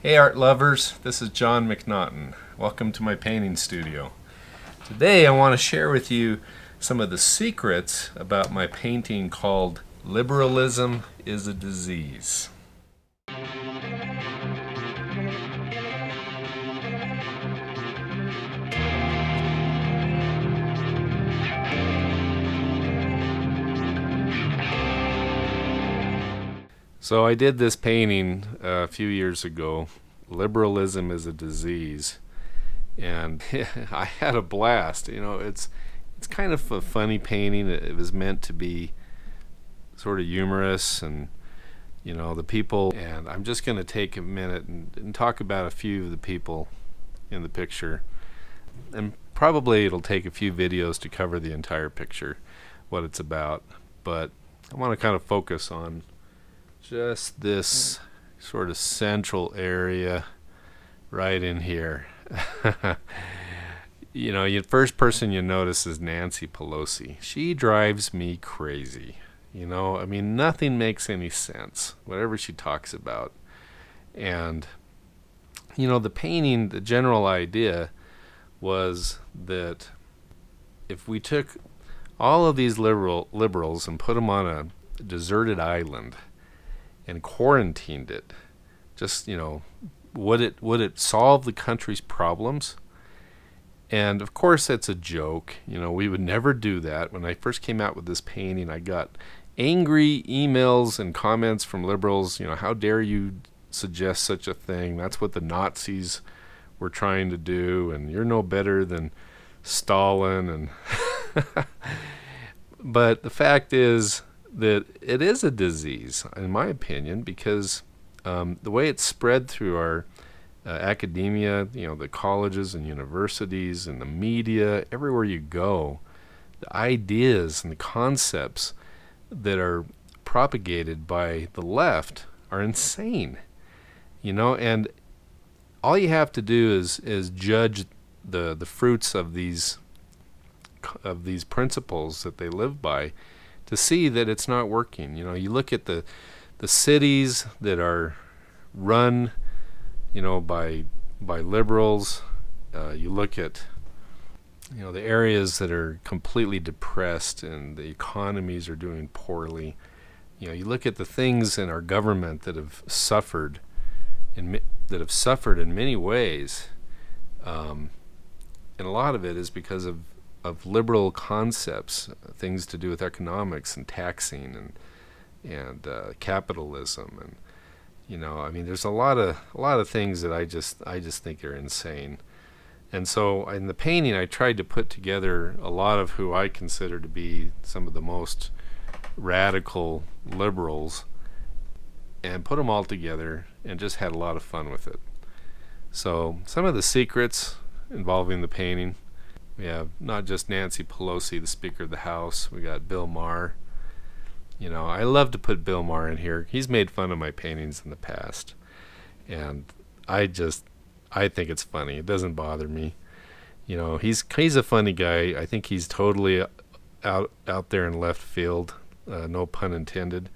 Hey art lovers, this is Jon McNaughton. Welcome to my painting studio. Today I want to share with you some of the secrets about my painting called Liberalism is a Disease. So I did this painting a few years ago, Liberalism is a Disease, and I had a blast. You know, it's kind of a funny painting. It was meant to be sort of humorous, and you know, the people, and I'm just going to take a minute and talk about a few of the people in the picture, and probably it'll take a few videos to cover the entire picture, what it's about, but I want to kind of focus on just this sort of central area right in here. You know, the first person you notice is Nancy Pelosi. She drives me crazy. You know, I mean, nothing makes any sense, whatever she talks about. And, you know, the painting, the general idea was that if we took all of these liberals and put them on a deserted island and quarantined it, just, you know, would it solve the country's problems? And of course that's a joke. You know, we would never do that. When I first came out with this painting, I got angry emails and comments from liberals. You know, how dare you suggest such a thing? That's what the Nazis were trying to do, and you're no better than Stalin. And but the fact is that it is a disease, in my opinion, because the way it's spread through our academia, you know, the colleges and universities and the media, everywhere you go, the ideas and the concepts that are propagated by the left are insane, you know, and all you have to do is judge the fruits of these principles that they live by to see that it's not working. You know, you look at the cities that are run, you know, by liberals. You look at, you know, the areas that are completely depressed and the economies are doing poorly. You know, you look at the things in our government that have suffered in many ways, and a lot of it is because of liberal concepts, things to do with economics and taxing and capitalism, and you know, I mean, there's a lot of things that I just think are insane. And so in the painting, I tried to put together a lot of who I consider to be some of the most radical liberals, and put them all together, and just had a lot of fun with it. So some of the secrets involving the painting. We have not just Nancy Pelosi, the Speaker of the House. We got Bill Maher. You know, I love to put Bill Maher in here. He's made fun of my paintings in the past, and I think it's funny. It doesn't bother me. You know, he's a funny guy. I think he's totally out there in left field. No pun intended.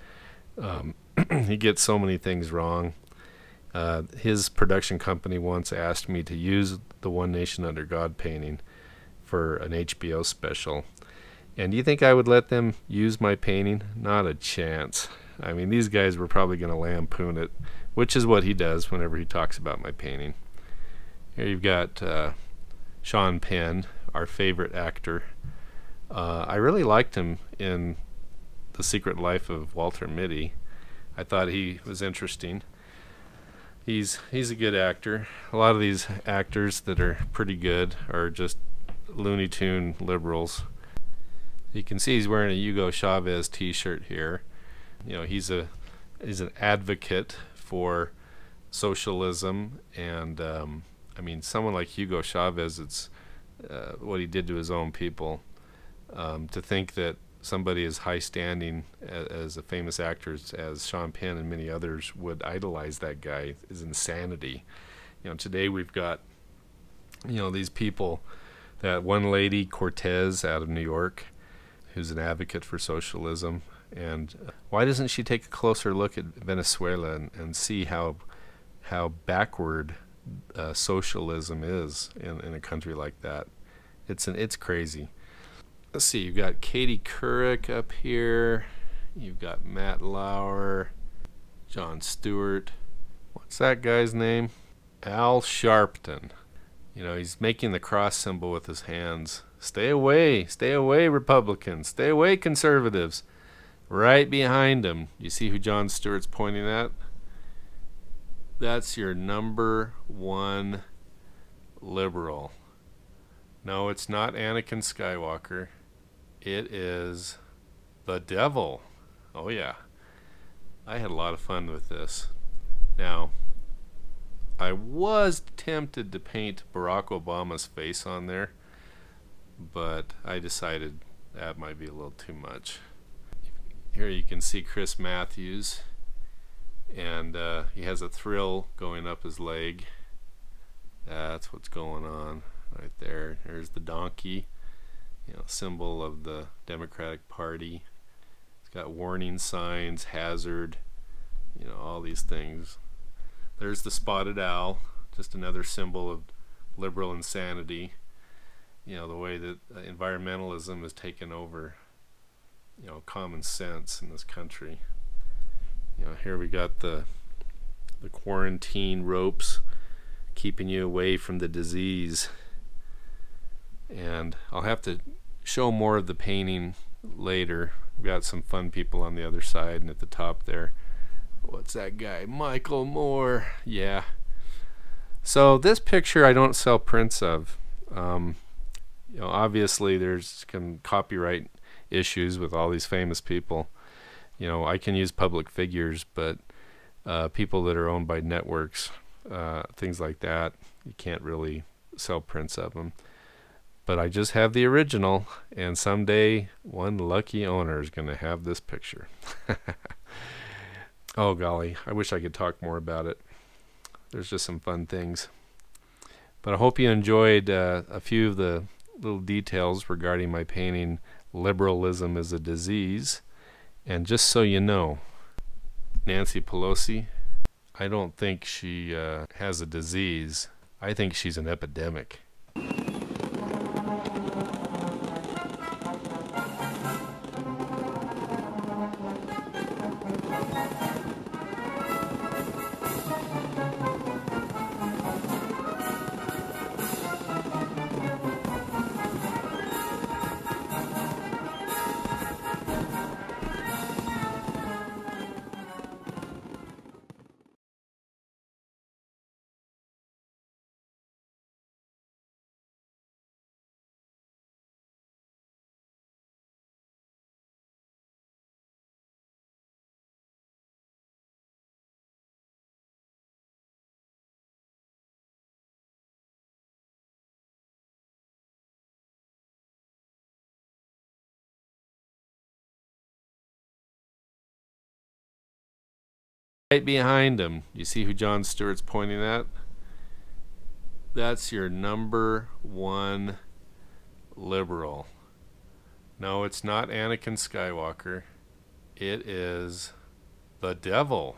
He gets so many things wrong. His production company once asked me to use the One Nation Under God painting for an HBO special. And do you think I would let them use my painting? Not a chance. I mean, these guys were probably going to lampoon it, which is what he does whenever he talks about my painting. Here you've got Sean Penn, our favorite actor. I really liked him in The Secret Life of Walter Mitty. I thought he was interesting. He's a good actor. A lot of these actors that are pretty good are just Looney Tune liberals. You can see he's wearing a Hugo Chavez t-shirt here. You know, he's an advocate for socialism, and I mean, someone like Hugo Chavez, it's what he did to his own people. To think that somebody as high standing as a famous actor as Sean Penn and many others would idolize that guy is insanity. You know, today we've got, you know, these people, that one lady, Cortez, out of New York, who's an advocate for socialism. And why doesn't she take a closer look at Venezuela and see how how backward socialism is in a country like that. It's crazy. Let's see, you've got Katie Couric up here. You've got Matt Lauer, Jon Stewart. What's that guy's name? Al Sharpton. You know, he's making the cross symbol with his hands. Stay away, Republicans. Stay away, conservatives. Right behind him. You see who Jon Stewart's pointing at? That's your number one liberal. No, it's not Anakin Skywalker. It is the devil. Oh yeah. I had a lot of fun with this. Now, I was tempted to paint Barack Obama's face on there, but I decided that might be a little too much. Here you can see Chris Matthews, and he has a thrill going up his leg. That's what's going on right there. There's the donkey, you know, symbol of the Democratic Party. It's got warning signs, hazard, you know, all these things. There's the spotted owl, just another symbol of liberal insanity. You know, the way that environmentalism has taken over, you know, common sense in this country. You know, here we got the quarantine ropes keeping you away from the disease. And I'll have to show more of the painting later. We've got some fun people on the other side and at the top there. What's that guy? Michael Moore. Yeah. So this picture I don't sell prints of. You know, obviously there's some copyright issues with all these famous people. You know, I can use public figures, but people that are owned by networks, things like that, you can't really sell prints of them. But I just have the original, and someday one lucky owner is going to have this picture. Oh golly, I wish I could talk more about it. There's just some fun things. But I hope you enjoyed a few of the little details regarding my painting Liberalism is a Disease. And just so you know, Nancy Pelosi, I don't think she has a disease. I think she's an epidemic. Right behind him, you see who Jon Stewart's pointing at? That's your number one liberal. No, it's not Anakin Skywalker. It is the devil.